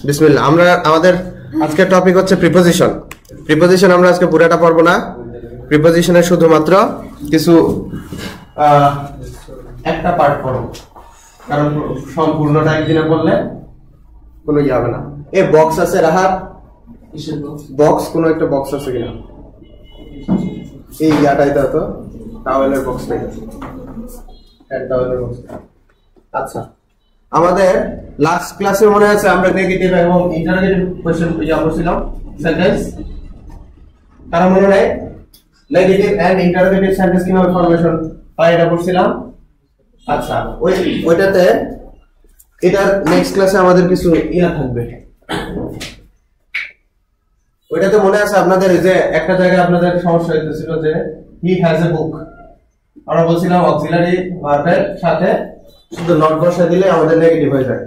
বিসমিল্লাহ। আমরা আমাদের আজকের টপিক হচ্ছে প্রিপোজিশন। প্রিপোজিশন আমরা আজকে পুরোটা পড়বো না, প্রিপোজিশনের শুধুমাত্র কিছু একটা পার্ট পড়বো, কারণ সম্পূর্ণটা একদিনে পড়লে কোনো ইয়ে হবে না। এ বক্স আছে রাহাত, বক্স কোনো একটা বক্স আছে কিনা এই ইয়াটাই তো টাওয়েলের বক্স নেই, টাওয়েলের বক্স। আচ্ছা, আমাদের লাস্ট ক্লাসে মনে আছে আমরা নেগেটিভ এবং ইন্টারোগেটিভ কোশ্চেন ইয়া করছিলাম সেন্টেন্স, কারণ মনে নাই নেগেটিভ এন্ড ইন্টারোগেটিভ সেন্টেন্স কিভাবে ফরমেশন হয় এটা করছিলাম। আচ্ছা, ওইটাতে এটার নেক্সট ক্লাসে আমাদের কিছু ইয়া থাকবে। ওইটাতে মনে আছে আপনাদের যে একটা জায়গায় আপনাদের সমস্যা হইতেছিল যে হি হ্যাজ এ বুক, আমরা বলছিলাম অক্সিলারি ভার্বের সাথে শুধু নট বসা দিলে আমাদের নেগেটিভ হয়ে যায়।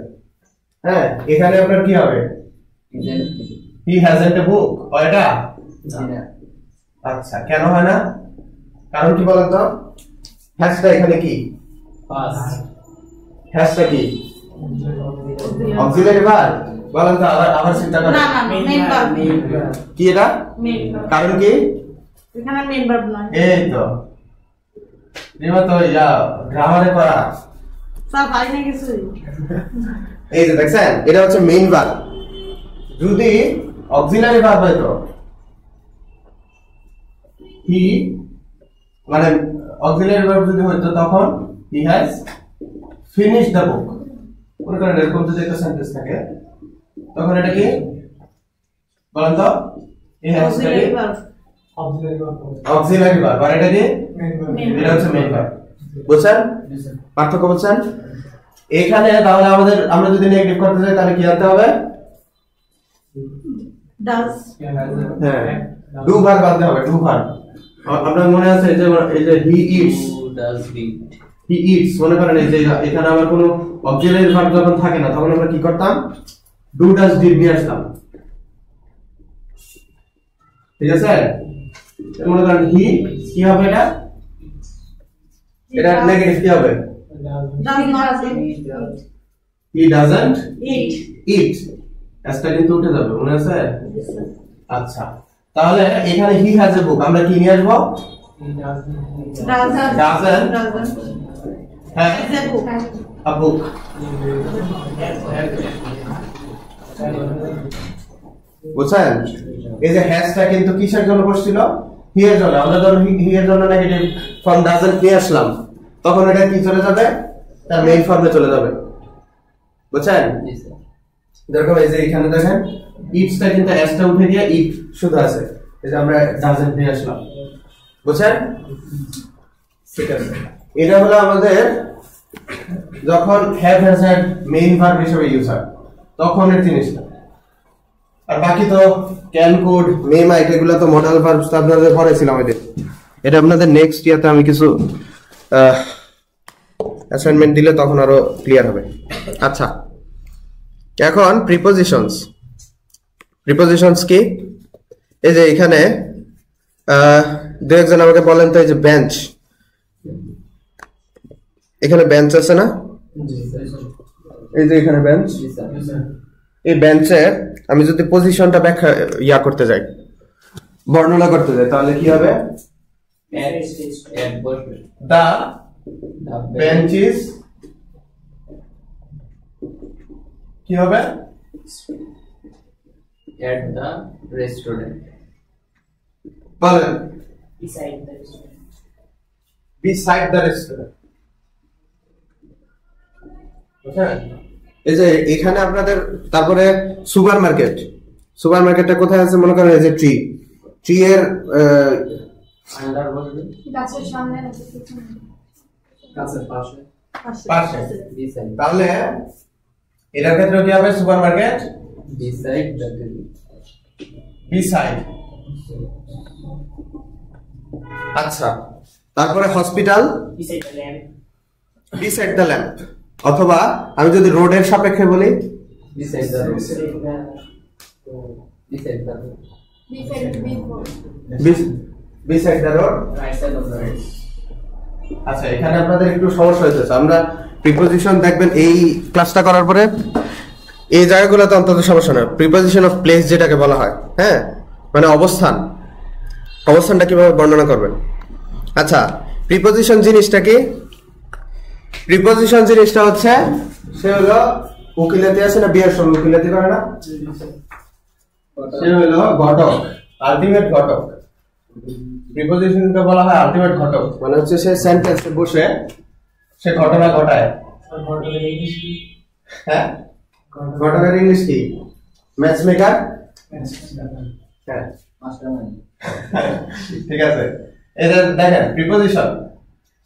হ্যাঁ, এখানে আপনার কি হবে? হি হ্যাজন্ট এ বুক হয় এটা? আচ্ছা, কেন হয় না? কারণ কি বলেন তো? হ্যাজটা এখানে কি? হ্যাজটা কি? অক্সিলারি ভার্ব বলেন তো, আবার চিন্তা করেন। না না, মেইন ভার্ব। কি এটা? Main verb. কারণ কি? এখানে মেইন ভার্ব নয়। এই তো নিমা তো ইয়া গ্রামারে করা সব হয় না কিছু। এই যে দেখছেন, এটা হচ্ছে মেইন ভার্ব। যদি অক্সিলারি ভার্ব হতো, হি মানে অক্সিলারি ভার্ব যদি হতো তখন he has finished the book. মনে করেন এরকম যদি একটা সেন্টেন্স থাকে তখন এটা কি বলেন তো? He has auxiliary verb. Auxiliary verb, আর এটা কি? এটা হচ্ছে মেইন ভার্ব। বুঝছেন পার্থক্য? বুঝছেন? এখানে তাহলে আমরা যদি নেগেটিভ করতে চাই তাহলে কি আনতে হবে? ডাজ। হ্যাঁ, ডু ভার্ব আনতে হবে, ডু ভার্ব। আপনার মনে আছে এই যে he eats, does eat, he eats, মনে করেন এই যে এখানে আমার কোনো অক্সিলারি ভার্ব যখন থাকে না তখন আমরা কি করতাম? ডু ডাজ ডিড নিয়ে আসতাম। ঠিক আছে? মনে করেন হি কি হবে? এটা নেগেটিভ কি হবে? ডাজ নট হি ডাজন্ট ইট। ইট, এসটা কিন্তু উঠে যাবে, মনে আছে? আচ্ছা, তাহলে এখানে হি হ্যাজ এ বুক আমরা কি নিয়ে আসবো? ডাজন্ট। হ্যাঁ, a book। বুঝছেন? এই যে হ্যাজটা কিন্তু কিসের জন্য বসছিল? হি এর জন্য। আমরা যখন হি এর জন্য নেগেটিভ ফর্ম ডাজন্ট নিয়ে আসলাম তখন এটা কি চলে যাবে? তার মেইন ফর্মে চলে যাবে। বুঝছেন? দেখো এই যে এখানে দেখেন ইটসটা কিন্তু এসটা উঠে গিয়ে ইট শুধু আছে, এই যে আমরা ডাজন্ট নিয়ে আসলাম। বুঝছেন? ঠিক আছে, এটা হলো আমাদের যখন have has had main verb হিসেবে ইউজ হয় তখন এর জিনিসটা। আর বাকি তো ক্যান, কুড, মে, মাইট এগুলো তো মডাল ভার্বস আপনাদের পড়াইছিলাম। এটা আপনাদের নেক্সট ইয়াতে আমি কিছু অ্যাসাইনমেন্ট দিলে তখন আরো ক্লিয়ার হবে। আচ্ছা, এখন প্রিপোজিশনস। প্রিপোজিশনস কি? এই যে এখানে দু একজন আমাকে বলেন তো, এই যে বেঞ্চ, এখানে বেঞ্চ আছে না? এই যে এখানে বেঞ্চ, এই বেঞ্চের আমি যদি পজিশনটা ব্যাখ্যা ইয়া করতে যাই, বর্ণনা করতে যাই, তাহলে কি হবে? দা বেঞ্চ ইজ কি হবে? at the restaurant, বলেন beside the restaurant। এই যে এখানে আপনাদের তারপরে সুপার মার্কেট, সুপার মার্কেটটা কোথায় আছে? মনে করেন এই যে ট্রি, ট্রি এর গাছের সামনে গাছের পাশে, পাশে। beside, তাহলে এটার ক্ষেত্রে কি হবে? Super market beside the tree, beside। আচ্ছা, তারপরে হসপিটাল beside the lamp, অথবা আমি যদি রোডের সাপেক্ষে বলি beside the road, beside the road, beside the road। right side of the road, আচ্ছা, এখানে আপনাদের একটু সমস্যা হইতেছে। আমরা প্রিপোজিশন দেখবেন এই ক্লাসটা করার পরে এই জায়গাগুলোতে অন্তত সমস্যা নয়। প্রিপজিশন অফ প্লেস যেটাকে বলা হয়, হ্যাঁ, মানে অবস্থানটা কিভাবে বর্ণনা করবেন। আচ্ছা, প্রিপজিশন জিনিসটা কি? প্রিপজিশন জিনিসটা হচ্ছে, সে হলো উকিলাতি আছে না, বিয়ের সময় উকিলাতি করে না, সে হলো ঘটক, আলটিমেট ঘটক। প্রিপজিশনকে বলা হয় আলটিমেট ঘটক, মানে হচ্ছে সে সেন্টেন্সে বসে সে ঘটনা ঘটায়। হ্যাঁ, ঘটকের ইংলিশ কি? Match maker. হ্যাঁ, ঠিক আছে। এই যে দেখেন প্রিপজিশন,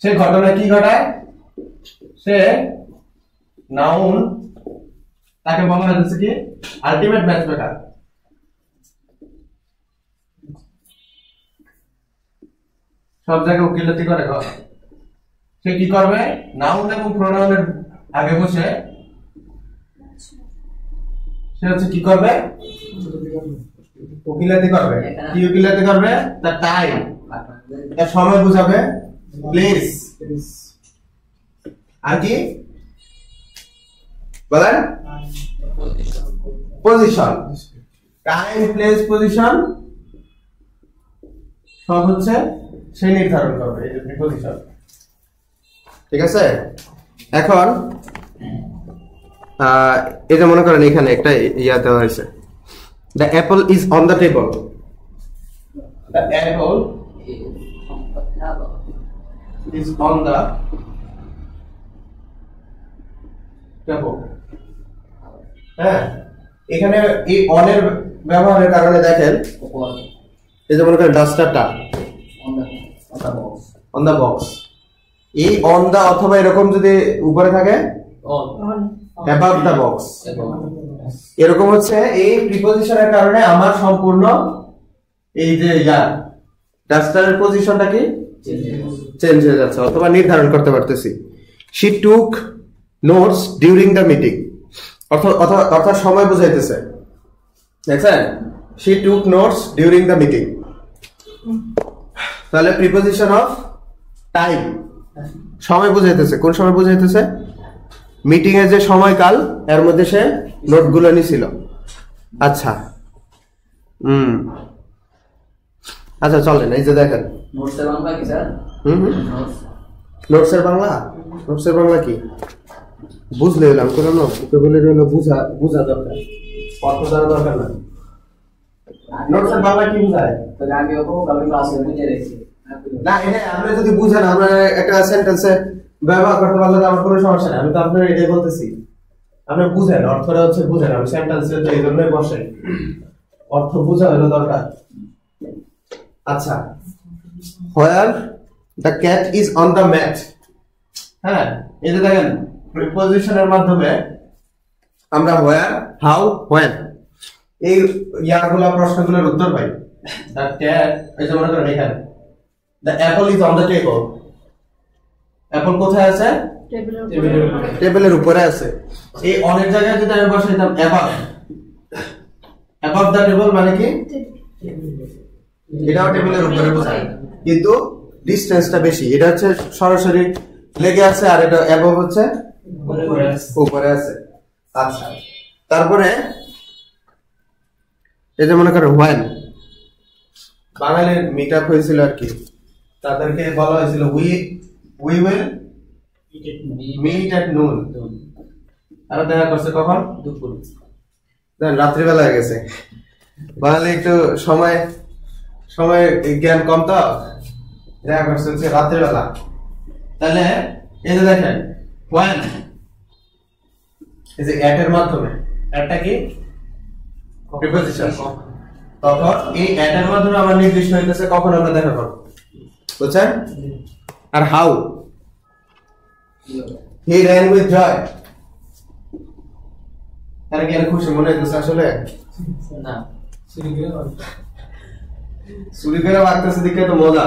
সে ঘটনা কি ঘটায়? সে নাউন, তাকে বলা হচ্ছে কি আলটিমেট ম্যাচ মেকার। সব জায়গায় উকিলাতি করে। সে কি করবে? নাউন এবং প্রোনাউনের আগে বসে সে হচ্ছে কি করবে? উকিলাতি করবে। কি উকিলাতি করবে? তার টাইম, তার সময় বুঝাবে, প্লেস, আর কি বলেন? পজিশন। টাইম, প্লেস, পজিশন সব হচ্ছে সে নির্ধারণ করবে, এই যে প্রিপজিশন। ঠিক আছে। এখন এটা মনে করেন এখানে একটা ইয়া দেওয়া হয়েছে, the Apple is on the table. The Apple is on the table. হ্যাঁ, এখানে এই অনের ব্যবহারের কারণে দেখেন, এই যে মনে করেন ডাস্টারটা অন দ্য বক্স, এই অন দ্য অথবা এরকম যদি উপরে থাকে অ্যাবাভ দ্য বক্স, এরকম হচ্ছে এই প্রিপজিশনের কারণে আমার সম্পূর্ণ এই যে ডাস্টারের পজিশনটা কি চেঞ্জ হয়ে যাচ্ছে অথবা নির্ধারণ করতে পারতেছি। She took notes during the meeting, অর্থাৎ সময় বুঝাইতেছে। দেখছেন, she took notes during the meeting. তাহলে প্রিপজিশন অফ টাইম, সময় বুঝাইতেছে। কোন সময় বুঝাইতেছে? মিটিং এর যে সময়কাল, এর মধ্যে সে নোটগুলো নিছিল। আচ্ছা, আচ্ছা চলেন, এই যে দেখেন নোটসের বাংলা কি স্যার? নোটসের বাংলা, নোটসের বাংলা কি বুঝলে এলাম কোনো না, বলে হলো বুঝা দরকার, অর্থ জানা দরকার না। নোটসের বাংলা কি বুঝায়? তাহলে আমি ওকে ক্লাসে বুঝে রেখেছি না, এটা আপনি যদি বুঝেন, আমরা একটা সেন্টেন্সে ব্যবহার করতে পারলে তো আমার কোনো সমস্যা নেই। আমি তো আপনার এটাই বলতেছি, আপনি বুঝেন, অর্থটা হচ্ছে বুঝেন। আমি সেন্টেন্সে তো এই জন্যই বসে, অর্থ বুঝা হলো দরকার। আচ্ছা, where the cat is on the mat. হ্যাঁ, এই যে দেখেন প্রিপজিশনের মাধ্যমে আমরা হোয়ার, হাউ, হোয়েন এই ইয়াগুলা প্রশ্নগুলোর উত্তর পাই। দ্য ক্যাট, এই যে মনে করেন এখানে the Apple is on the table. Apple কোথায় আছে? টেবিলের উপরে আছে। এই অনেক জায়গায় যদি আমি বসাইতাম অ্যাবাভ, অ্যাবাভ দ্য টেবল মানে কি? এটাও টেবিলের উপরে বোঝায়, কিন্তু ডিসটেন্সটা বেশি। এটা হচ্ছে সরাসরি লেগে আছে, আর এটা অ্যাবাভ হচ্ছে উপরে আছে। আচ্ছা, তারপরে এই যে মনে করেন হোয়েন, বাঙালির মিট আপ হয়েছিল আর কি, তাদেরকে বলা হয়েছিল উই উইল মিট এট নুন। আর দেখা করছে কখন? দুপুর, রাত্রিবেলা হয়ে গেছে। বাঙালি একটু সময় জ্ঞান কম, তো দেখা করছে হচ্ছে রাত্রিবেলা। তাহলে এই যে দেখেন ওয়ান, এই যে এট এর মাধ্যমে, এটটা কি প্রিপজিশন, তখন এই এট এর মাধ্যমে আমার নির্দিষ্ট হইতেছে কখন আমরা দেখা করব, বুঝছেন? আর how, he ran with joy, তার কি আর খুশি মনে হইতেছে? আসলে না, চুরি করে বাঁকতেছে দিকে তো মজা।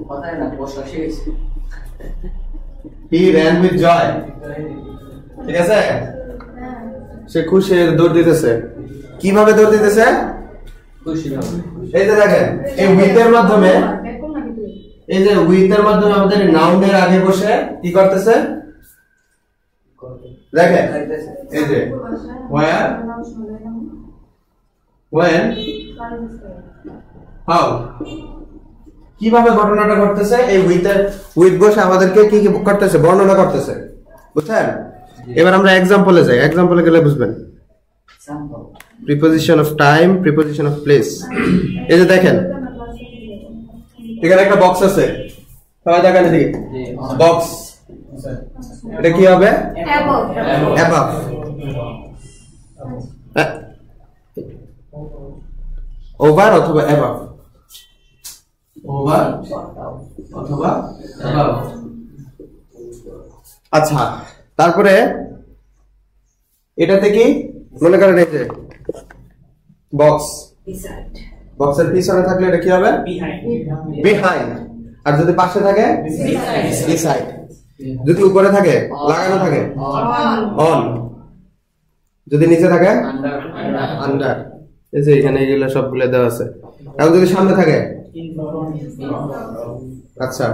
কথাই না, বসা শেষ। He ran with joy, ঠিক আছে? সে খুশি দৌড় দিতেছে। কিভাবে দৌড় দিতেছে? খুশি হবে। এই যে দেখেন, এই with এর মাধ্যমে, এই যে with এর মাধ্যমে আমাদের নাউনের আগে বসে কি করতেছে? দেখেন এই যে where when how কিভাবে ঘটনাটা ঘটতেছে এই উইথ বসে আমাদেরকে কি কি করতেছে বর্ণনা করতেছে বুঝছেন এবার আমরা एग्जांपले যাই एग्जांपले গেলে বুঝবেন preposition of time preposition of place এই যে দেখেন এখানে একটা বক্স আছে সবাই দেখেন এদিকে বক্স এটা কি হবে অ্যাবাভ ওভার অথবা অ্যাবাভ ওভার অথবা অ্যাবাভ আচ্ছা তারপরে এটাতে কি মনে করেন এই যে বক্স বক্সের পিছনে থাকলে এটা কি হবে বিহাইন্ড আর যদি পাশে থাকে বিসাইড যদি উপরে থাকে লাগানো থাকে অন যদি নিচে থাকে আন্ডার এই যে এখানে এগুলো সবগুলো দেওয়া আছে এখন যদি সামনে থাকে আচ্ছা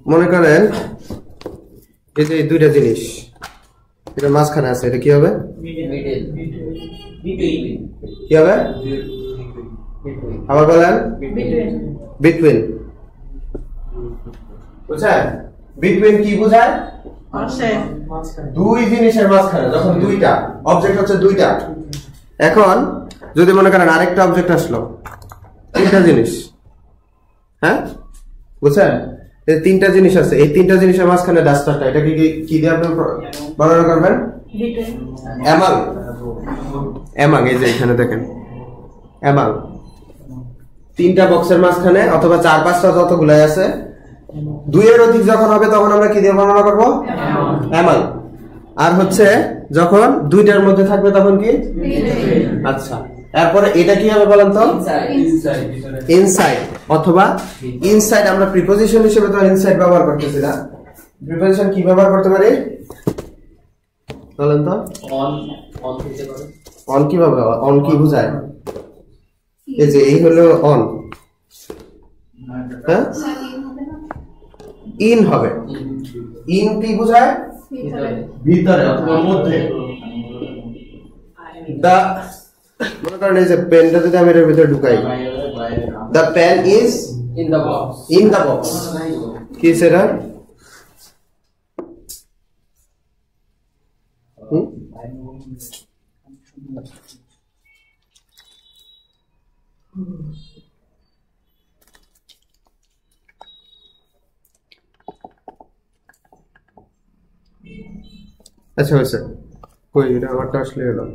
মনে করেন এই যে দুইটা জিনিস এটা মাঝখানে আছে এটা কি হবে কি হবে আবার বলেন বিটুইন বুঝছেন বিটুইন কি বোঝায় দুই জিনিসের মাঝখানে যখন দুইটা অবজেক্ট হচ্ছে দুইটা এখন যদি মনে করেন আরেকটা অবজেক্ট আসলো তিনটা জিনিস হ্যাঁ বুঝছেন এই তিনটা জিনিস আছে এই তিনটা জিনিসের মাঝখানে ডাস্টারটা এটা কি দিয়ে আপনি বর্ণনা করবেন অ্যামাল অ্যামাং এই যে এখানে দেখেন অ্যামাং তিনটা বক্সের মাঝখানে অথবা চার পাঁচটা যতগুলাই আছে দুইয়ের অধিক যখন হবে তখন আমরা কি দিয়ে বর্ণনা করব অ্যামাং আর হচ্ছে যখন দুইটার মধ্যে থাকবে তখন কি আচ্ছা এরপরে এটা কি হবে বলেন তো ইনসাইড অথবা ইনসাইড আমরা প্রিপজিশন হিসেবে তো ইনসাইড ব্যবহার করতেছি না প্রিপজিশন কি ব্যবহার করতে পারি বলেন তো অন কিভাবে অন কি বোঝায় এই যে এই হলো অন হ্যাঁ ইন হবে ইন কি বোঝায় ভিতরে অথবা মধ্যে দা মনে করেন এই যে পেনটা যদি আমি এর ভিতরে ঢুকাই the pen is in the box কি সেটা আচ্ছা হয়েছে কই এটা আমারটা আসলে হলো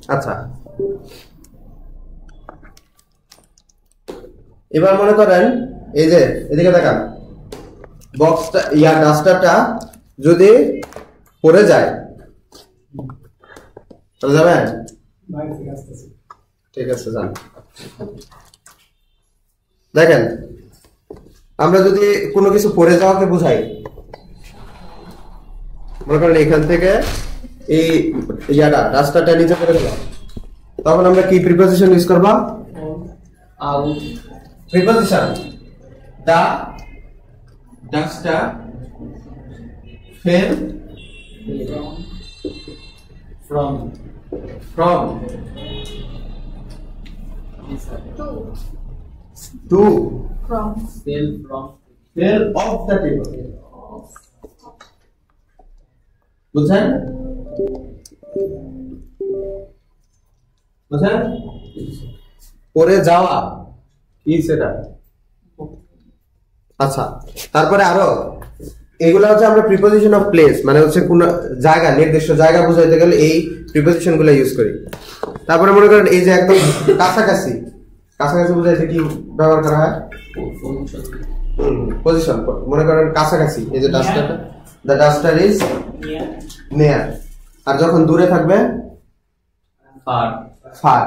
আচ্ছা এবার মনে করেন এই যে এদিকে দেখান বক্সটা ডাস্টারটা যদি পড়ে যায় চলে যাবেন ঠিক আছে যান দেখেন আমরা যদি কোনো কিছু পড়ে যাওয়াকে বোঝাই মনে করেন এখান থেকে এই রাস্তাটা নিচে পড়ে গেল তখন আমরা কি প্রিপজিশন ইউজ করব preposition the duster fell from to fell off the table বুঝছেন বুঝছেন পরে যাওয়া কি সেটা আচ্ছা তারপরে আরো এগুলা হচ্ছে আমরা প্রিপজিশন অফ প্লেস মানে হচ্ছে কোন জায়গা নির্দিষ্ট জায়গা বোঝাইতে গেলে এই প্রিপজিশন গুলো ইউজ করি তারপরে মনে করেন এই যে একদম কাছাকাছি কাছাকাছি বোঝাইতে কি ব্যবহার করা হয় পজিশন মনে করেন কাছাকাছি এই যে ডাস্টারটা দ্য ডাস্টার ইজ নিয়ার আর যখন দূরে থাকবে ফার ফার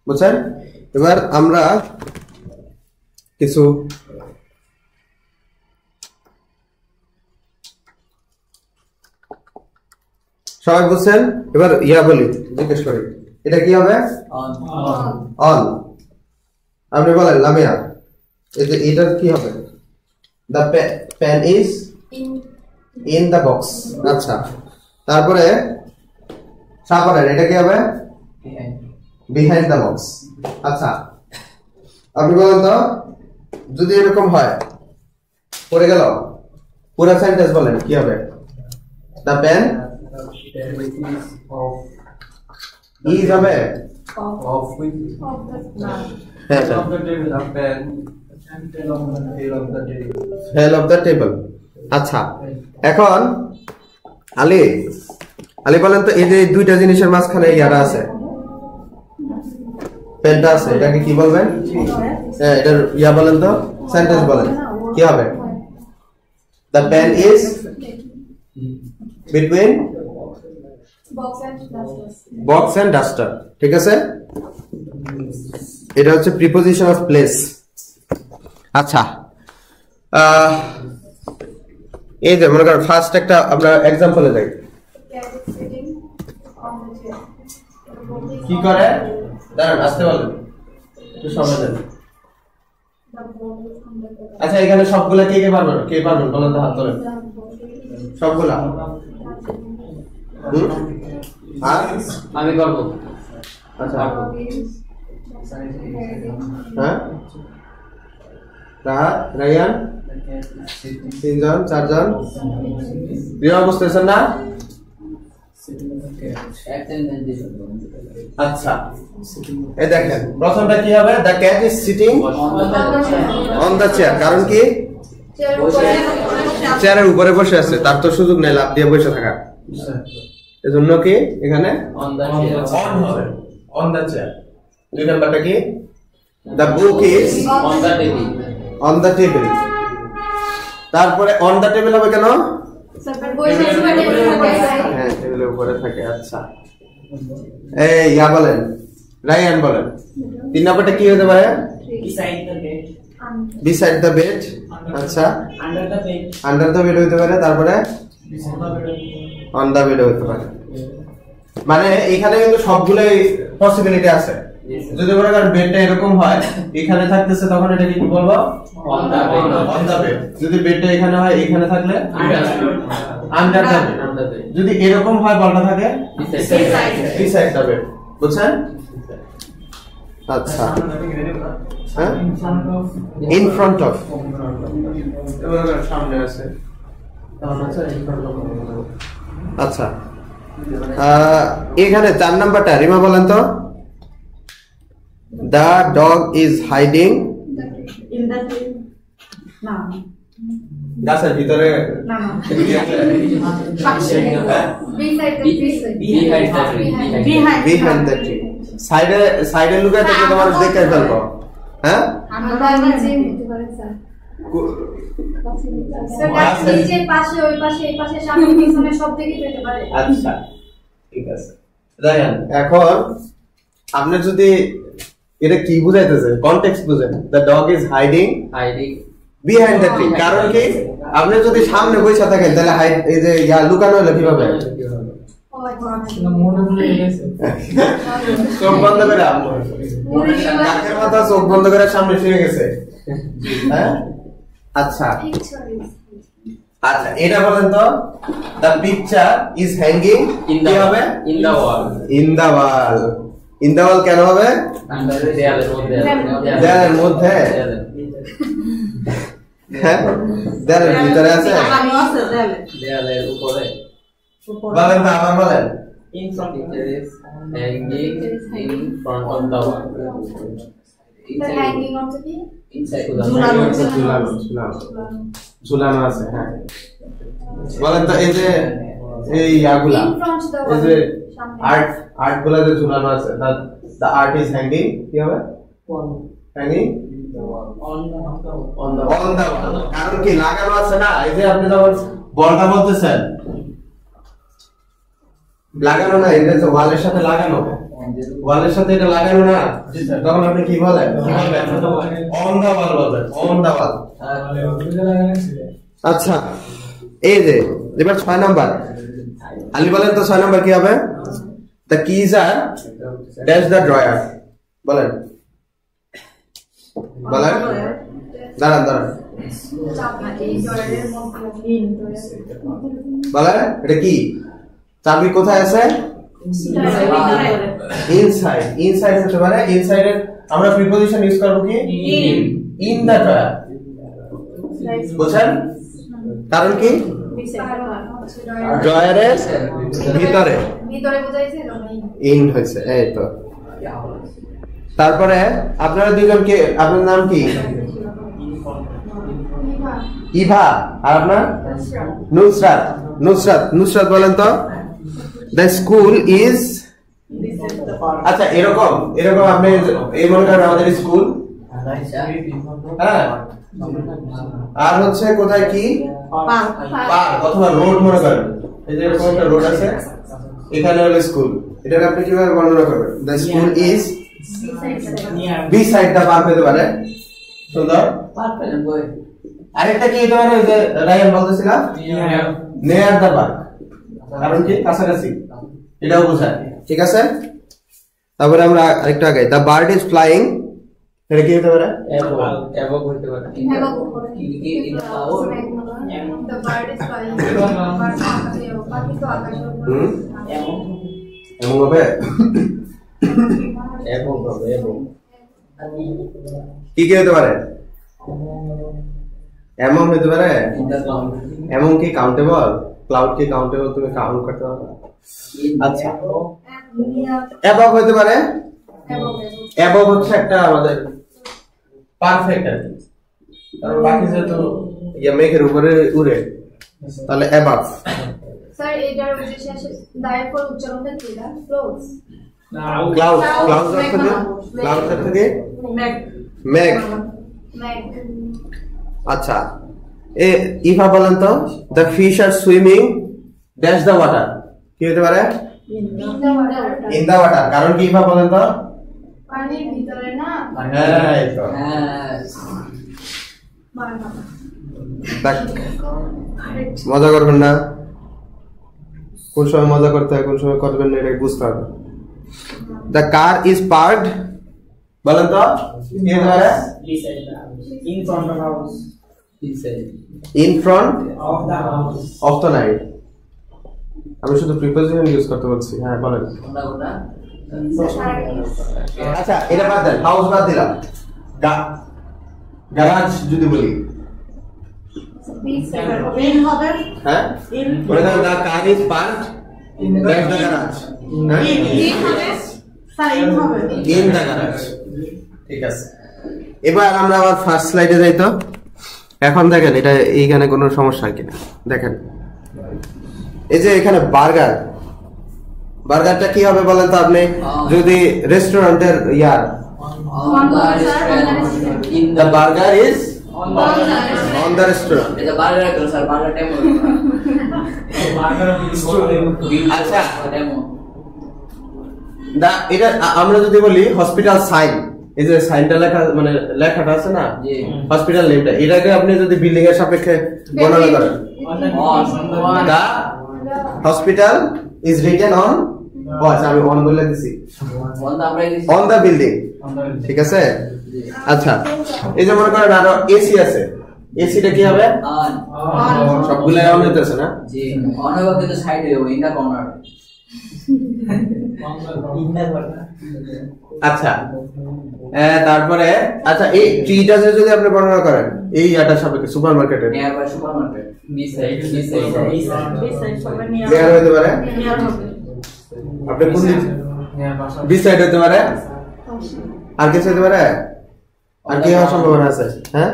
বুঝছেন এবার আমরা কিছু সবাই বুঝছেন এবার বলি জিজ্ঞেস করি এটা কি হবে অন আপনি বলেন লামিয়া এই যে এটার কি হবে the pen is in the box আচ্ছা তারপরে সাপোর্টার এটা কি হবে behind the box আচ্ছা আপনি বলেন তো যদি এরকম হয় পড়ে গেল পুরো সেন্টেন্স বলেন কি হবে the pen is হবে Of with হ্যাঁ of the table of pen fell of the table আচ্ছা এখন আলী আলী বলেন তো এই যে দুইটা জিনিসের মাঝখানে ইয়ারা আছে পেনটা আছে এটাকে কি বলবেন হ্যাঁ এটার ইয়া বলেন তো সেন্টেন্স বলেন কি হবে the pen is between box and duster ঠিক আছে এটা হচ্ছে প্রিপোজিশন অফ প্লেস আচ্ছা এই যে মনে করেন ফার্স্ট একটা আমরা एग्जांपले যাই কি করে দাঁড়ান আসতে বলেন একটু সময় দেন আচ্ছা এখানে সবগুলা কে পারবেন বলেন তো হাত তোলেন সবগুলা আর আমি করব আচ্ছা হ্যাঁ রাহাত রায়ান তিনজন চারজন বিয়া বুঝতেছেন না আচ্ছা এই দেখেন প্রথমটা কি হবে the cat is sitting on the chair কারণ কি চেয়ারের উপরে বসে আছে তার তো সুযোগ নেই লাফ দিয়ে বসে থাকা এজন্য কি এখানে on the chair অন হবে অন দ্য চেয়ার দুই নাম্বারটা কি the book is on the table on the table তারপরে অন দ্য টেবিল হবে কেন হ্যাঁ টেবিলের উপরে থাকে আচ্ছা এই ইয়া বলেন রায়ান বলেন তিন নাম্বারটা কি হতে পারে beside the bed আচ্ছা under the bed হতে পারে তারপরে on the bed হতে পারে মানে এখানে কিন্তু সবগুলাই পসিবিলিটি আছে যদি মনে করেন বেডটা এরকম হয় এখানে থাকতেছে তখন এটা কি বলবো on the bed on the bed যদি বেডটা এখানে হয় এখানে থাকলে under the bed যদি এরকম হয় বলটা থাকে beside the bed বুঝছেন আচ্ছা হ্যাঁ in front of সামনে আছে আচ্ছা এখানে 4 নাম্বারটা রিমা বলেন তো the dog is hiding in the না গাছের ভিতরে না behind the tree সাইডে লুকায় থেকে তোমার দেখে ফেলবো হ্যাঁ আচ্ছা ঠিক আছে দেখেন এখন আপনি যদি এটা কি বুঝাইতেছে কনটেক্সট বুঝেন the dog is hiding behind the tree কারণ কি আপনি যদি সামনে বসে থাকেন তাহলে হাইড এই যে ইয়া লুকানো হলো কিভাবে চোখ বন্ধ করে কাকের মাথা চোখ বন্ধ করে সামনে শুয়ে গেছে হ্যাঁ আচ্ছা আচ্ছা এটা বলেন তো the picture is hanging in the হবে in the wall in the wall in the wall কেন হবে দেয়ালের মধ্যে হ্যাঁ দেয়ালের ভিতরে আছে দেয়ালের উপরে বলেন না আবার বলেন in front picture is hanging in front of the wall inside ঝুলানো আছে হ্যাঁ বলেন তো এই যে এই ইয়াগুলা এই যে আর্ট গুলা যে ঝুলানো আছে the art is hanging কি হবে hanging on the wall কারণ কি লাগানো আছে না এই যে আপনি যখন বলটা বলতেছেন লাগানো না এটা তো ওয়ালের সাথে লাগানো ওয়ালের সাথে এটা লাগানো না তখন আপনি কি বলেন অন দা ওয়াল বলবেন অন দা ওয়াল আচ্ছা এই যে এবার 6 নাম্বার আলী বলেন তো 6 নাম্বার কি হবে the keys are dash the drawer বলেন দাঁড়ান বলেন এটা কি? চাবি কোথায় আছে? ইনসাইড। ইনসাইড হতে পারে, ইনসাইডের আমরা প্রিপজিশন ইউজ করব কি? In the drawer. বুঝছেন? কারণ কি? ড্রয়ারের ভিতরে বোঝাইছে ইন হয়েছে, এই তো। তারপরে আপনারা দুইজন কে, আপনার নাম কি? ইভা। আর আপনার? নুসরাত। নুসরাত, নুসরাত বলেন তো। দ্য স্কুল ইজ, আচ্ছা এরকম এরকম আপনি এই মনে করেন আমাদের স্কুল, হ্যাঁ, আর হচ্ছে কোথায় কি? পার্ক অথবা রোড মনে করেন, এই যে এরকম একটা রোড আছে, এখানে হলো স্কুল। এটাকে আপনি কিভাবে বর্ণনা করবেন? The school is beside the park হতে পারে। সুন্দর। আরেকটা কি হতে পারে? ওই যে রায়ান বলতেছিল নেয়ার দা পার্ক, কারণ কি? কাছাকাছি, এটাও বোঝায়। ঠিক আছে। তারপরে আমরা আরেকটা আগে, দা বার্ড ইজ ফ্লাইং, এটা কি হতে পারে? অ্যাবভ হতে পারে। এমন হবে কি কি হতে পারে? এমন হতে পারে। এমন কি কাউন্টেবল? ক্লাউড কি কাউন্টেবল? তুমি কাউন্ট করতে পারবে? আচ্ছা, অ্যাবভ হতে পারে। অ্যাবভ হচ্ছে একটা আমাদের পারফেক্ট আর কি, কারণ বাকি যেহেতু মেঘের উপরে উড়ে, তাহলে অ্যাবভ। স্যার এটার শেষে দায়ের পর উচ্চারণটা কি? না ক্লোজ ক্লাউড। ক্লাউড থেকে ক্লাউড থেকে মেঘ। আচ্ছা, এ ইভা বলেন তো, the fish are swimming dash the water, কি হতে পারে? In the water. কারণ কি ইভা বলেন তো? পানির ভিতরে না। হ্যাঁ, এই তো। মজা করবেন না, কোন সময় মজা করতে হয় কোন সময় করবেন না এটা বুঝতে হবে। দ্য কার ইজ পার্কড, বলেন তো কি হতে পারে? in front of house, in front of the house, of the night. আমি শুধু প্রিপজিশন ইউজ করতে বলছি। হ্যাঁ বলেন। আচ্ছা এটা বাদ দেন, হাউস বাদ দিলাম, গ্যারাজ যদি বলি, ইন হবে। হ্যাঁ বলে দাও, the car is parked that the garage. In হবে স্যার, ইন হবে ইন দ্য গ্যারাজ। ঠিক আছে, এবার আমরা আবার ফার্স্ট স্লাইডে যাই। তো এখন দেখেন এটা এইখানে কোনো সমস্যা কিনা দেখেন। এই যে এখানে বার্গার, বার্গারটা কি হবে বলেন তো আপনি? যদি রেস্টুরেন্টের ইয়ার, the burger is on the restaurant. আচ্ছা, এটা আমরা যদি বলি হসপিটাল সাইন, এই যে সাইনটা লেখা মানে লেখাটা আছে না, হসপিটাল নেমটা, এটাকে আপনি যদি বিল্ডিং এর সাপেক্ষে বর্ণনা করেন, the hospital is written on, আচ্ছা আমি অন বলে দিছি, অন দা বিল্ডিং। ঠিক আছে। আচ্ছা, এই যে মনে করেন আরো এসি আছে, এসিটা কি হবে? সবগুলো অন হইতেছে না? জি, অন হবে কিন্তু সাইডে হবে, ইন দা কর্নার। আচ্ছা, তারপরে আচ্ছা এই ট্রিটা যদি আপনি বর্ণনা করেন এই ইয়াটার সাপেক্ষে সুপারমার্কেটের, near by supermarket, beside, beside, near হতে পারে। আপনি কোন দিক? বি সাইড হতে পারে। আর কিছু হতে পারে? আর কি হওয়ার সম্ভাবনা আছে? হ্যাঁ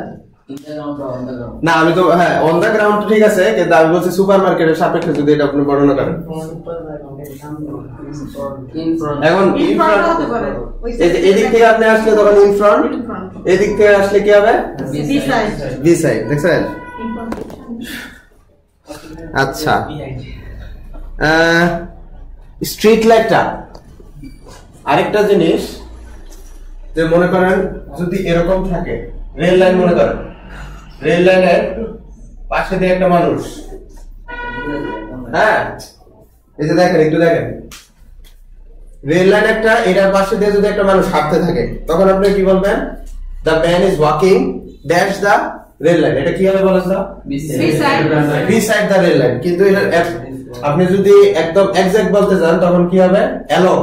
না, আমি তো হ্যাঁ অন দা গ্রাউন্ড ঠিক আছে, কিন্তু আমি বলছি সুপারমার্কেটের সাপেক্ষে যদি এটা আপনি বর্ণনা করেন। এখন ইন ফ্রন্ট হতে পারে, এদিক থেকে আপনি আসলে তখন ইন ফ্রন্ট, এদিক থেকে আসলে কি হবে? Beside. Beside. দেখছেন? আচ্ছা, স্ট্রিট লাইটটা আরেকটা জিনিস, যে মনে করেন যদি এরকম থাকে, রেল লাইন মনে করেন, রেল লাইনের পাশে দিয়ে একটা মানুষ, হ্যাঁ এই যে দেখেন, একটু দেখেন, রেল লাইন একটা, এটার পাশে দিয়ে যদি একটা মানুষ হাঁটতে থাকে, তখন আপনি কি বলবেন? The man is walking dash the rail line, এটা কি হবে বলেন তো? Beside the rail line. কিন্তু এটা আপনি যদি একদম এক্সাক্ট বলতে যান তখন কি হবে? অ্যালং।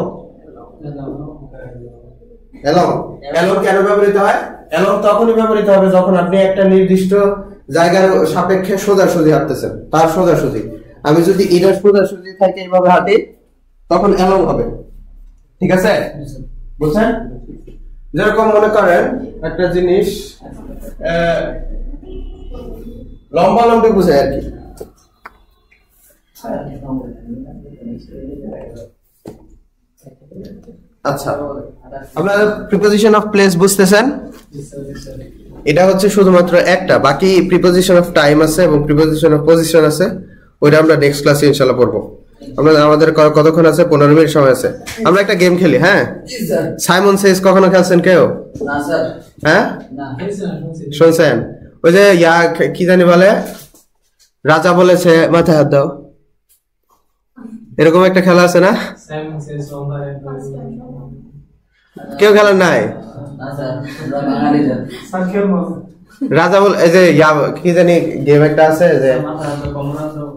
অ্যালং অ্যালং কেন ব্যবহৃত হয়? অ্যালং তখনই ব্যবহৃত হবে যখন আপনি একটা নির্দিষ্ট জায়গার সাপেক্ষে সোজাসুজি হাঁটতেছেন, তার সোজাসুজি। আমি যদি এটার সোজাসুজি থেকে এইভাবে হাঁটি তখন অ্যালং হবে। ঠিক আছে, বুঝছেন? যেরকম মনে করেন একটা জিনিস লম্বা লম্বি বুঝায় আর কি। আচ্ছা, আপনারা প্রিপোজিশন অফ প্লেস বুঝতেছেন? এটা হচ্ছে শুধুমাত্র একটা, বাকি প্রিপোজিশন অফ টাইম আছে এবং প্রিপোজিশন অফ পজিশন আছে, ওইটা আমরা নেক্সট ক্লাসে ইনশাআল্লাহ পড়বো। আমরা আমাদের কতক্ষণ আছে? 15 মিনিট সময় আছে। আমরা একটা গেম খেলি। হ্যাঁ, সাইমন সেজ কখনো খেলছেন কেউ? না স্যার। হ্যাঁ, না শুনছেন? ওই যে কি জানি বলে, রাজা বলেছে মাথায় হাত দাও, এরকম একটা খেলা আছে না? কেউ খেলার নাই? না স্যার, আমরা বাঙালি স্যার। রাজা বলে, এই যে কি জানি গেম একটা আছে যে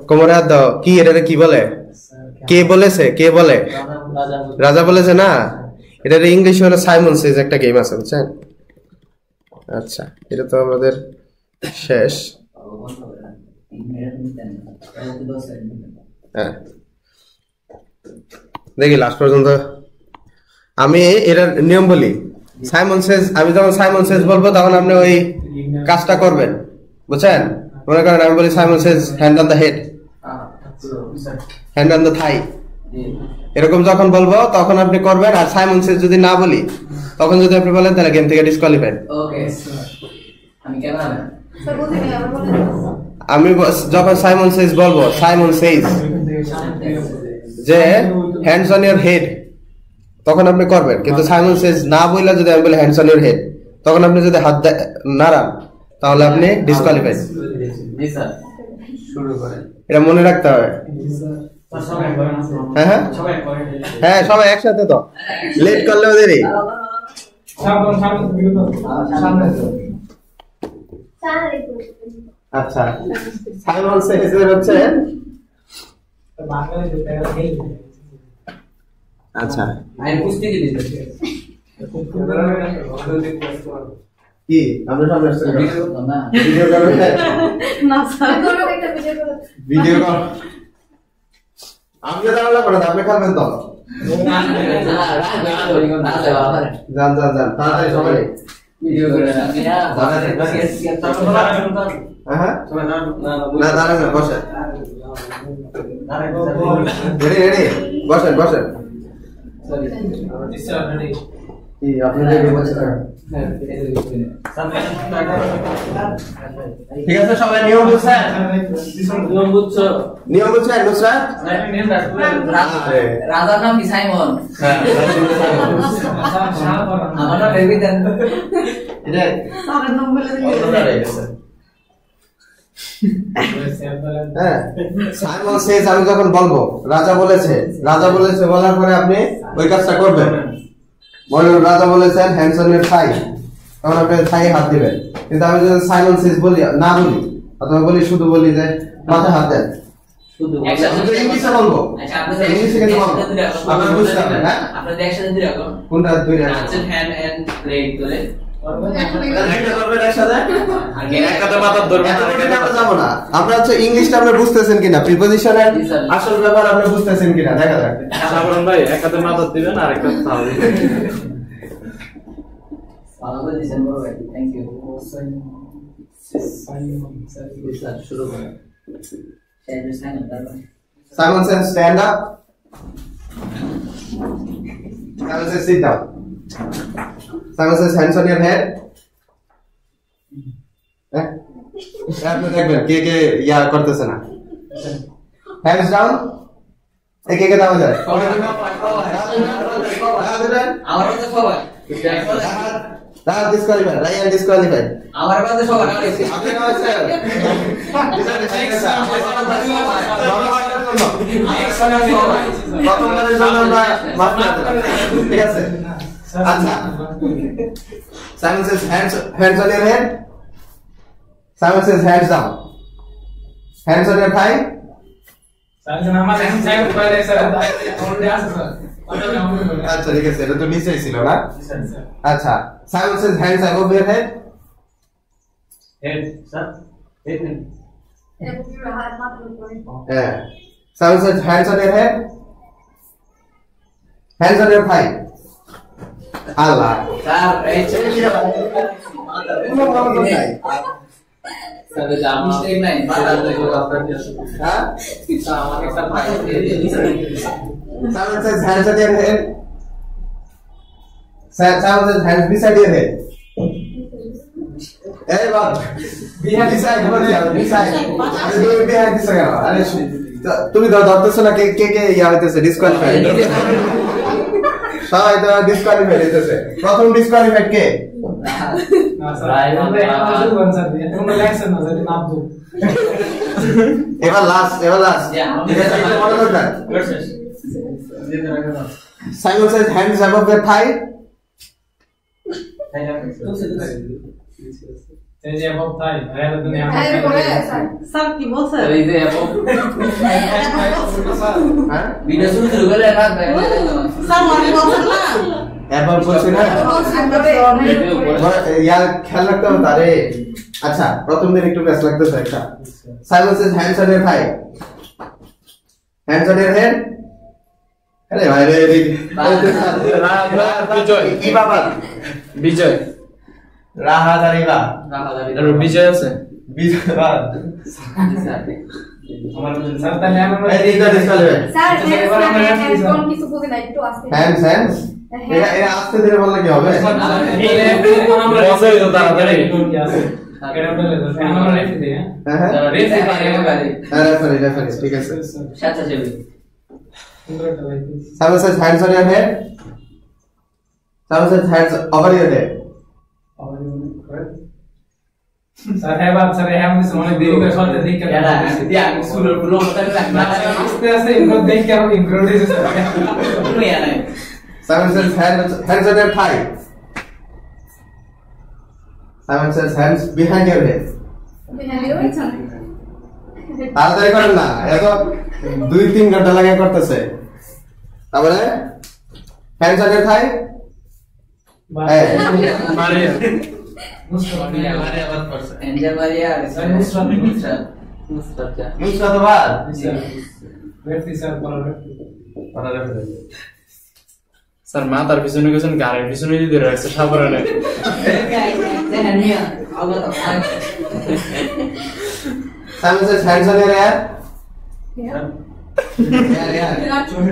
কোমরে হাত দাও, কি এটা কি বলে? কে বলেছে? কে বলে? রাজা বলেছে না, এটা ইংলিশ হলো সাইমন সেজ একটা গেম আছে, বুঝছেন? আচ্ছা, এটা তো আমাদের শেষ। হ্যাঁ, দেখি লাস্ট পর্যন্ত আমি এটার নিয়ম বলি। সাইমন সেজ, আমি যখন সাইমন সেজ বলবো তখন আপনি ওই কাজটা করবেন, বুঝছেন? মনে করেন আমি বলি Simon says hand on the head, hand on the thigh, এরকম যখন বলবো তখন আপনি করবেন। আর সাইমন সেজ যদি না বলি তখন যদি আপনি বলেন তাহলে গেম থেকে ডিসকোয়ালিফাইড। ওকে, আমি কেন স্যার বুঝিনি, আবার বলেন। আমি যখন সাইমন সেজ বলবো, সাইমন সেজ যে হ্যান্ডস অন ইওর হেড, তখন আপনি করবেন। কিন্তু সাইমন সেজ না বললে যদি আমি বলি হ্যান্ডস অন ইওর হেড, তখন আপনি যদি হাত নাড়ান তাহলে আপনি ডিসকোয়ালিফাইড। জি স্যার, শুরু করেন। এটা মনে রাখতে হবে। হ্যাঁ হ্যাঁ হ্যাঁ, সবাই একসাথে, তো লেট করলেও দেরি। আচ্ছা, সাইমন সেজ হচ্ছে, আচ্ছা আমি পুষ্টি কি দিতে কি আমরা সামনে আসছে না ভিডিও করবে? না স্যার, কোনো একটা ভিডিও করো। ভিডিও কল আমি দাঁড়ালে পড়ে আপনি খাবেন তো? যান যান যান, তাড়াতাড়ি সবাই ভিডিও করে না হ্যাঁ না দাঁড়াবেন, বসেন রেডি রেডি, বসেন বসেন। কি আপনি রেডি বসে থাকেন? ঠিক আছে, সবাই নিয়ম বুঝছেন? নিয়ম বুঝছেন নুসরাত? রাজার নাম কি সাইমন? আমার নাম বেবি দেন। এটা স্যারের নাম বলে দিন। হ্যাঁ, সাইমন সেজ আমি যখন বলবো রাজা বলেছে, রাজা বলেছে বলার পরে আপনি ওই কাজটা করবেন। বলেন রাজা বলেছেন হ্যান্ডস অন ইওর থাই, তখন আপনি থাই হাত দিবেন। কিন্তু আমি যদি সাইমন সেজ বলি না বলি, অথবা বলি শুধু বলি যে মাথায় হাত দেন, শুধু একসাথে ইংলিশে বলবো। আচ্ছা, আপনি ইংলিশে কিন্তু বলবো, আপনারা বুঝতে হবে। হ্যাঁ, আপনারা একসাথে দুই রকম, কোনটা দুই রকম? আছেন হ্যান্ড এন্ড লেগ করে একটা করবেন একসাথে, আগে একসাথে মাথা ধরবেন, যাবো না। আমরা হচ্ছে ইংলিশটা আপনি বুঝতেছেন কিনা, প্রিপোজিশনের আসল ব্যাপার আপনি বুঝতেছেন কিনা দেখা যাক। সাবরণ ভাই এক হাতে মাথা দিবেন আর একটা তাহলে ভালো করে দিছেন বড় ভাই, থ্যাংক ইউ। স্যার শুরু করেন। শেয়ার সাইন তারপর Simon says stand up. Simon says sit down. Simon says hands on your head. আপনি দেখবেন কে কে ইয়া করতেছে না। Hands down. কে কে দাও যায়? আমার কাছে সবাই That disqualified. Ryan disqualified. আমার কাছে সবাই আপনি নাও স্যার। প্রথমবারের জন্য আমরা মাফ করে দিলাম। ঠিক আছে? আচ্ছা। Simon says hands on your head. Simon says hands down. Hands on your thigh. Sir আমার হ্যান্ড সাইড করে স্যার অলরেডি আছে স্যার আচ্ছা ঠিক আছে, এটা তো নিচেই ছিল না? স্যার আচ্ছা, Simon says hands above your head. Head sir head নেই এবং your হাত মাথার উপরে। Yeah. Simon says hands on your head. Hands on your thigh. Allah. Sir এই ছেলে কি স্যার জামা মিস্টেক নাই মাথা থেকে আপনার Huh? স্যার আমাকে স্যার মাথা দিয়ে দিয়েছে Simon says hands on your head. Simon says hands beside your head. Hey, Bob. Beside, beside. Behind this again. আরে তুমি ধরতেছো না কে কে কে ইয়া হইতেছে ডিসকোয়ালিফাইড। সবাই তো ডিসকোয়ালিফাইড হইতেছে। প্রথম ডিসকোয়ালিফাইড কে? না স্যার আমরা এখন কোন স্যার তোমরা লেখছেন না স্যার নাম তো এবার লাস্ট ঠিক আছে, এটা মনে রাখবেন। Simon says hands above your thigh. এই যে অবব তাই আরে দুনিয়া হ্যাঁ করে স্যার। স্যার কি বলছে? এই যে আপু হ্যাঁ? ভিডিও শুরু করে রাখ স্যার মনে বলছেন না? এবার বলছি না? ইয়ার খেয়াল রাখতে হবে তারে। আচ্ছা, প্রথম দিন একটু ব্যস্ত লাগতেছে একটা। Simon says hands on your thigh. Hands on your head. আরে ভাই রে বিজয় কি বাবা? বিজয় রাহাদারিবা। আর বিজয় আছে বিজয়বাদ। আমার স্যার তাহলে আমরা এই দিকটা ডিসকালিফাই। স্যার হ্যান্ডস কোন কিছু বুঝে নাই একটু আস্তে। hands এটা আস্তে ধীরে বললে কি হবে? বসে তো তাড়াতাড়ি এটা বলে দাও আমরা রেখে দিই হ্যাঁ হ্যাঁ হ্যাঁ রেসে পারে গাড়ি রেফারি ঠিক আছে। সাথে চলবে সুন্দরটা ভাই Simon says hands on your head. Simon says hands over your head. Sir হ্যাঁ বাপ স্যার হ্যাঁ আমি অনেক দেরি করে সরতে দেখি কেন এটা দিয়া আমি সুলোর পুরো মতন রাখনা আস্তে আস্তে ইনগ্রো দেখি কেন ইনগ্রো দিয়েছে স্যার তুমি নাই Simon says hands on your thigh. Simon says hands behind your head. Bihari হয়েছে। তাড়াতাড়ি করেন না, এত 2-3 ঘন্টা লাগে করতেছে। তারপরে hands on your thigh. এই Maria enjoy Maria Nusrat Mustafabad referee sir বলার স্যার মাথার পিছনে গেছেন গাড়ির পিছনে দিয়ে রাখছে সাবরানে Simon says hands on your hair. Yeah.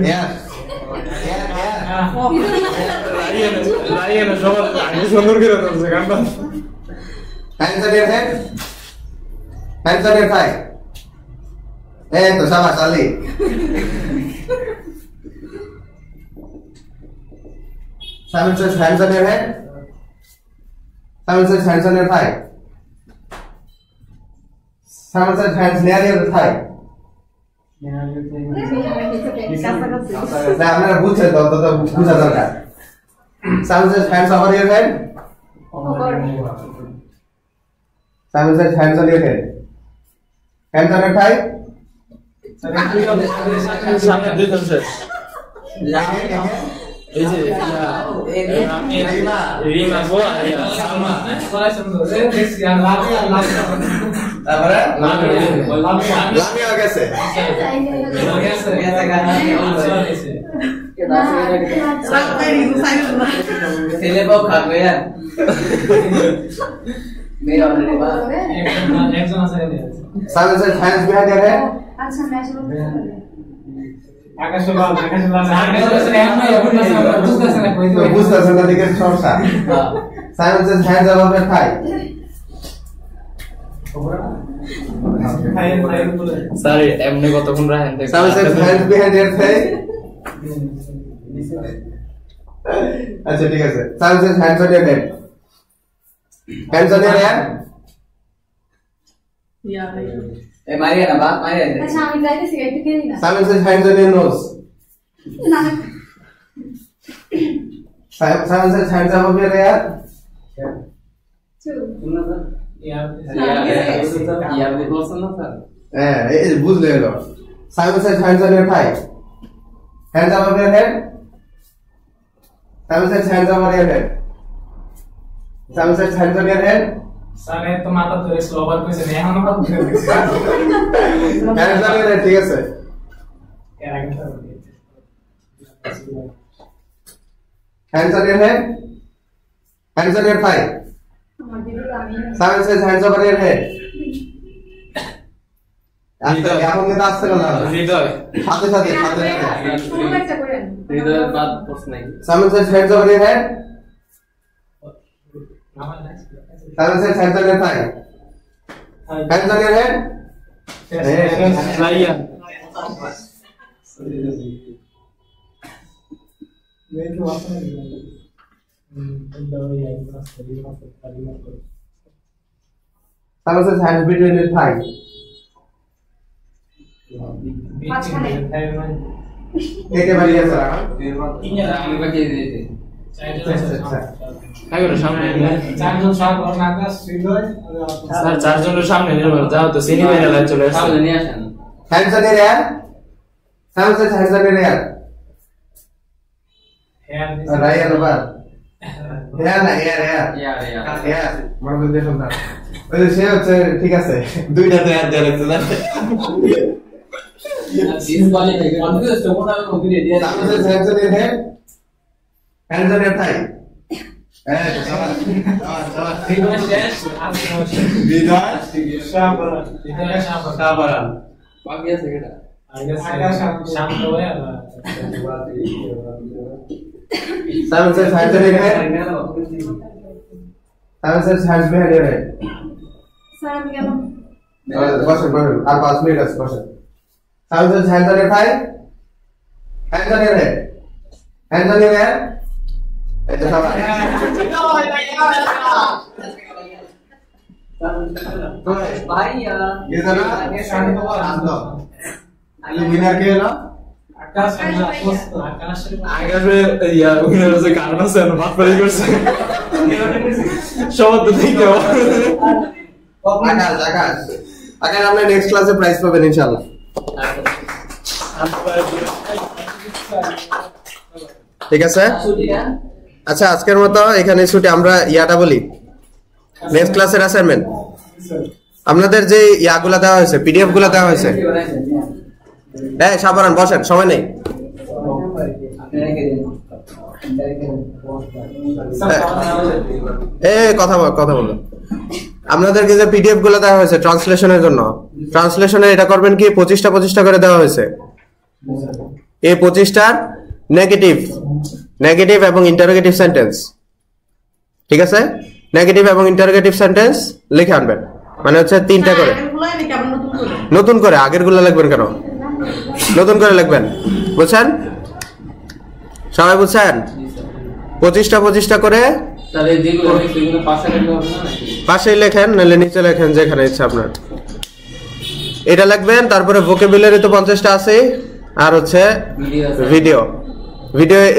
Yeah. লাইনে সবার আগে সুন্দর করে করছে গানটা Hands on your head. Hands on your thigh. Eh, to shabash Ali. Simon says hands on your head. Simon says hands on your thigh. Simon says hands near your thigh. না আপনারা বুঝছেন তো অন্তত বুঝা দরকার। Simon says hands over your head. Simon says hands on your head. Hands on your thigh. সামনে দুইজন শেষ এই যে আমি রিমা গোয়া সালমা তারপরে লামিয়া গেছে। ছেলে বউ খাবে মেয়ে অলরেডি বা একজন আছে Simon says hands behind your head. আচ্ছা ম্যাচ বলতে আকাশ বাল বুঝতেছে না কই তো বুঝতেছেন না দিকে সমস্যা। Simon says hands above your thigh. Sir এমনি কতক্ষণ রাখেন Simon says hands behind your thigh. আচ্ছা ঠিক আছে। Simon says hands on your head. Hands on your head. এ মারিয়া না বাপ মারিয়া আচ্ছা আমি যাইতেছি একটু খেলি না। Simon says hands on your nose. না Simon says hands above your ear. 2 ইয়ার বলছেন না স্যার? হ্যাঁ এই যে বুঝলে এলো Simon says hands on your thigh. Hands above your head. Simon says hands over your head. Simon says hands on your head. Sir এত মাথা ধরে স্লোবার কইছে না এখন মাথা ধরে Hands on your head, ঠিক আছে? Hands on your head. Hands on your thigh. Simon says hands over your head. এখন কিন্তু আসতে গেল হৃদয় সাথে সাথে সাথে কোনো একটা করেন হৃদয়ের বাদ প্রশ্ন নাই। Simon says hands over your head. Simon says hands on your thigh. Hands on your head. লাইয়া Simon says hands between your thighs. একে বাড়িয়ে আছে আমি বাকি দিয়েছি। এগারো সামনে চারজন সব আকাশ হৃদয় স্যার চারজনের সামনে নির্ভর যাও তো সিনি ভাইরাল চলে আসছে তাহলে নিয়ে আসেন। hands on your hair. Simon says hands on your hair. Right over. Hair না hair hair. Hair. আমার বলতে শুনতা ওই যে সে হচ্ছে ঠিক আছে দুইটাতে হাত দেয়া লাগছে না Simon says hands on your head. Hands on your thigh. হৃদয় শেষ আর সাবারান বাকি আছে কেটা? আকাশ শান্ত হয়ে Simon says hands on your head. Simon says hands behind your head. Sir আমি গেলাম Question. আর 5 মিনিট আছে question. Simon says hands on your thigh. Hands on your head. Hands on your head. এটা সবাই ভাইয়া শান্ত উইনার কে হলো আকাশ আকাশ আগামী ইয়া winner আছে কারণ আছে না বাদ পড়ে করছে সব তো দেখতে আকাশ আপনি নেক্সট ক্লাসে প্রাইজ পাবেন ইনশাআল্লাহ ঠিক আছে আচ্ছা আজকের মতো এখানে ছুটি আমরা ইয়াটা বলি নেক্সট ক্লাসের অ্যাসাইনমেন্ট আপনাদের যে ইয়াগুলা দেওয়া হয়েছে পিডিএফ গুলা দেওয়া হয়েছে এই সাবধান বসেন সময় নেই কথা বলুন আপনাদেরকে যে পিডিএফ গুলো দেওয়া হয়েছে ট্রান্সলেশনের জন্য ট্রান্সলেশনে এটা করবেন কি 25টা করে দেওয়া হয়েছে এই 25টার নেগেটিভ এবং ইন্টারোগেটিভ সেন্টেন্স ঠিক আছে নেগেটিভ এবং ইন্টারোগেটিভ সেন্টেন্স লিখে আনবেন মানে হচ্ছে 3টা করে নতুন করে আগের গুলো লিখবেন কেন নতুন করে লিখবেন বুঝছেন সবাই বুঝছেন 25টা করে তাহলে যেগুলো সেগুলো পাশে লিখতে হবে না পাশে লেখেন নাহলে নিচে লেখেন যেখানে ইচ্ছা আপনার এটা লিখবেন তারপরে ভোকাবুলারি তো 50টা আছে আর হচ্ছে ভিডিও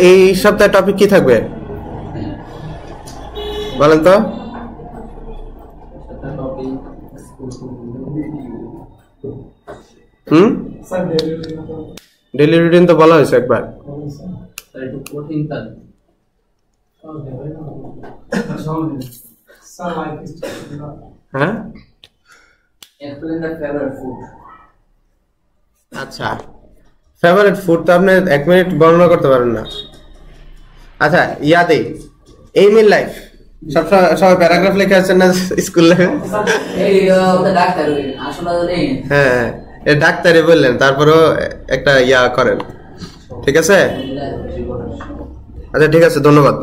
এই সপ্তাহের টপিক কি থাকবে বলেন তো ডেইলি রুটিন তো বলা হয়েছে একবার একটু কঠিন তার হ্যাঁ explain the favorite food আচ্ছা ফেভারিট ফুড তো আপনি 1 মিনিট বর্ণনা করতে পারেন না আচ্ছা ইয়াদে এইম ইন লাইফ সব প্যারাগ্রাফ লেখা আছে না স্কুল লাইফে এই ওটা ডাক্তার আসলে হ্যাঁ এই ডাক্তারে বললেন তারপরেও একটা ইয়া করেন ঠিক আছে আচ্ছা ঠিক আছে ধন্যবাদ